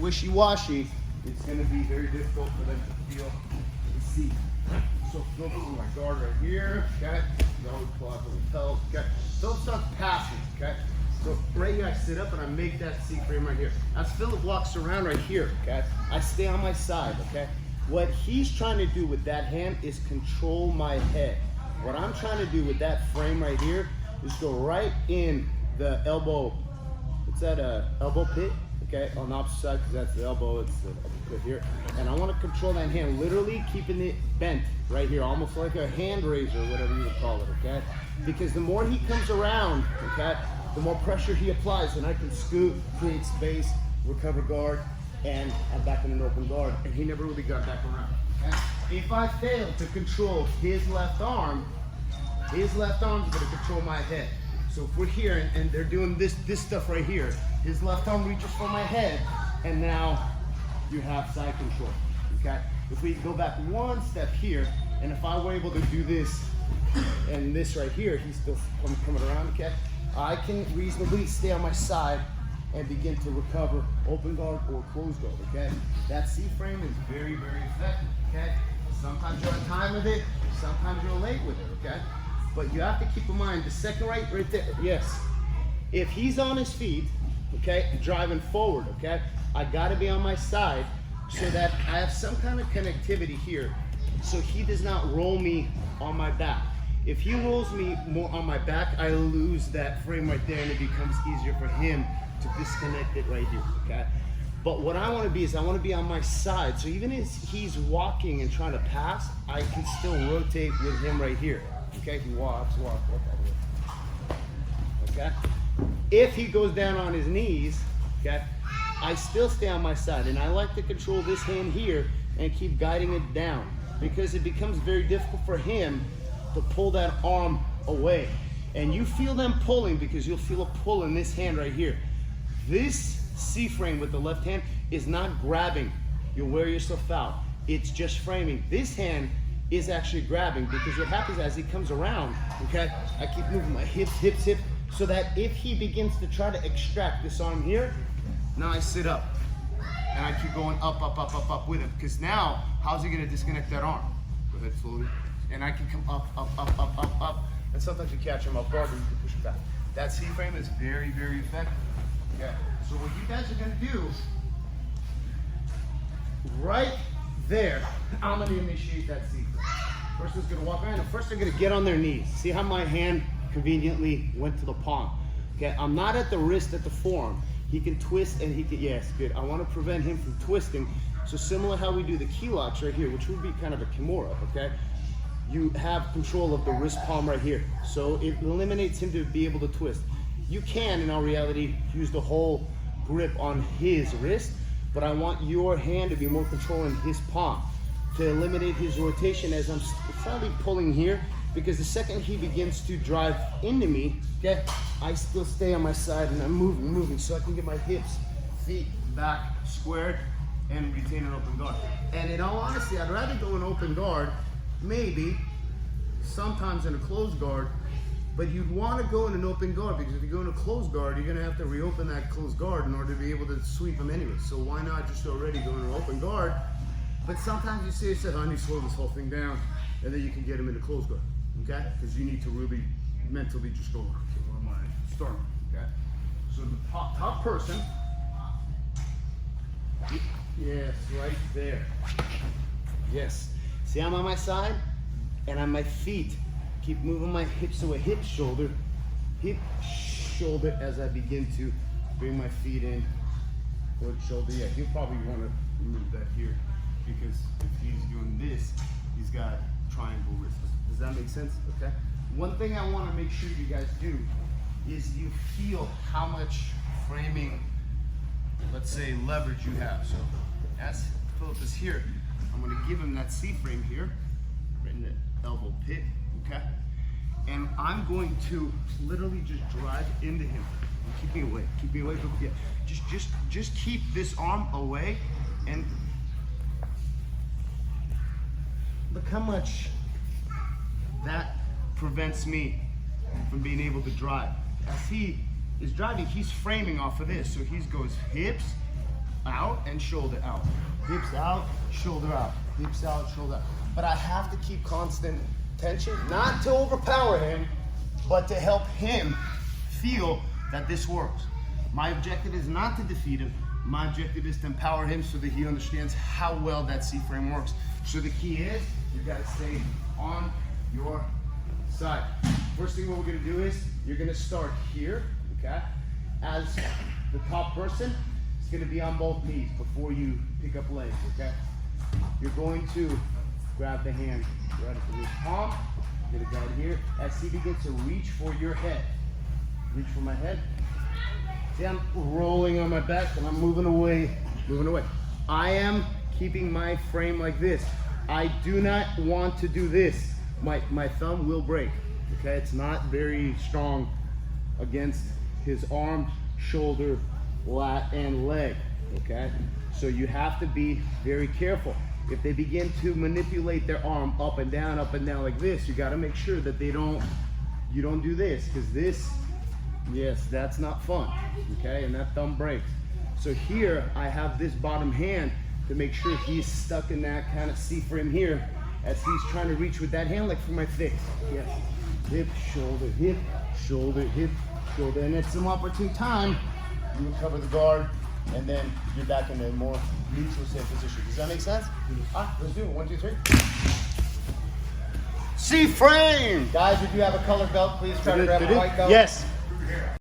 wishy-washy, it's going to be very difficult for them to feel and see. So focus on my guard right here, okay? You always pull out the lapel, okay? Don't start passing, okay? So right here I sit up and I make that C-frame right here. As Philip walks around right here, okay? I stay on my side, okay? What he's trying to do with that hand is control my head. What I'm trying to do with that frame right here is go right in the elbow. It's that elbow pit, okay, on the opposite side, because that's the elbow, it's the elbow pit here. And I want to control that hand, literally keeping it bent right here, almost like a hand raiser, whatever you would call it, okay? Because the more he comes around, okay, the more pressure he applies, and I can scoot, create space, recover guard, and I'm back in an open guard, and he never really got back around. Okay? If I fail to control his left arm is going to control my head. So if we're here and they're doing this stuff right here, his left arm reaches for my head, and now you have side control, okay? If we go back one step here, and if I were able to do this and this right here, he's still coming around, okay? I can reasonably stay on my side and begin to recover open guard or closed guard, okay? That C-frame is very, very effective, okay? Sometimes you're on time with it, sometimes you're late with it, okay? But you have to keep in mind, the second right there, yes. If he's on his feet, okay, driving forward, okay, I gotta be on my side so that I have some kind of connectivity here so he does not roll me on my back. If he rolls me more on my back, I lose that frame right there and it becomes easier for him to disconnect it right here, okay? But what I want to be is I want to be on my side. So even as he's walking and trying to pass, I can still rotate with him right here, okay? He walk all the way, okay? If he goes down on his knees, okay, I still stay on my side, and I like to control this hand here and keep guiding it down because it becomes very difficult for him to pull that arm away. And you feel them pulling because you'll feel a pull in this hand right here. This C-frame with the left hand is not grabbing. You'll wear yourself out. It's just framing. This hand is actually grabbing because what happens as he comes around, okay, I keep moving my hips, so that if he begins to try to extract this arm here, now I sit up and I keep going up with him, because now how's he going to disconnect that arm? Go ahead slowly. And I can come up, and sometimes you catch him off guard and you can push it back. That C-frame is very, very effective. Okay, so what you guys are going to do, right there, I'm going to initiate that C-frame. Person's going to walk around, and first they're going to get on their knees. See how my hand conveniently went to the palm? Okay, I'm not at the wrist, at the forearm. He can twist and he can, yes, good. I want to prevent him from twisting. So similar how we do the key locks right here, which would be kind of a kimura, okay? You have control of the wrist palm right here. So it eliminates him to be able to twist. You can, in all reality, use the whole grip on his wrist, but I want your hand to be more controlling his palm to eliminate his rotation as I'm slightly pulling here, because the second he begins to drive into me, okay, I still stay on my side and I'm moving so I can get my hips, feet back squared and retain an open guard. And in all honesty, I'd rather go in open guard, maybe sometimes in a closed guard, but you'd want to go in an open guard, because if you go in a closed guard, you're going to have to reopen that closed guard in order to be able to sweep them anyway. So why not just already go in an open guard? But sometimes you say to yourself, I need to slow this whole thing down, and then you can get them into closed guard, okay? Because you need to really mentally just go, okay, where am I starting, okay? So the top person, yes, right there. Yes. See, I'm on my side, and on my feet, keep moving my hips to a hip shoulder as I begin to bring my feet in, foot shoulder. Yeah, he'll probably want to remove that here, because if he's doing this, he's got triangle wrists. Does that make sense? Okay. One thing I want to make sure you guys do is you feel how much framing, let's say, leverage you have. So as Philip is here, I'm going to give him that C-frame here, right in the elbow pit, okay? And I'm going to literally just drive into him. Keep me away from, yeah. Just keep this arm away, and look how much that prevents me from being able to drive. As he is driving, he's framing off of this. So he goes hips, out and shoulder out. Hips out, shoulder out. Hips out, shoulder out. But I have to keep constant tension, not to overpower him, but to help him feel that this works. My objective is not to defeat him. My objective is to empower him so that he understands how well that C-frame works. So the key is, you gotta stay on your side. First thing what we're gonna do is, you're gonna start here, okay? As the top person, it's gonna be on both knees before you pick up legs, okay? You're going to grab the hand right at the wrist palm, get it down here. As he begins to reach for your head, reach for my head. See, I'm rolling on my back and I'm moving away, moving away. I am keeping my frame like this. I do not want to do this. My thumb will break, okay? It's not very strong against his arm, shoulder, lat, and leg, okay? So you have to be very careful. If they begin to manipulate their arm up and down like this, you gotta make sure that you don't do this, because this, yes, that's not fun, okay? And that thumb breaks. So here, I have this bottom hand to make sure he's stuck in that kind of C-frame here as he's trying to reach with that hand, like for my face. Yes, hip, shoulder, hip, shoulder, hip, shoulder. And at some opportune time, you recover the guard, and then you're back in a more neutral safe position. Does that make sense? Let's do it. 1, 2, 3. C-frame! Guys, if you have a colored belt, please try to grab a white belt. Yes.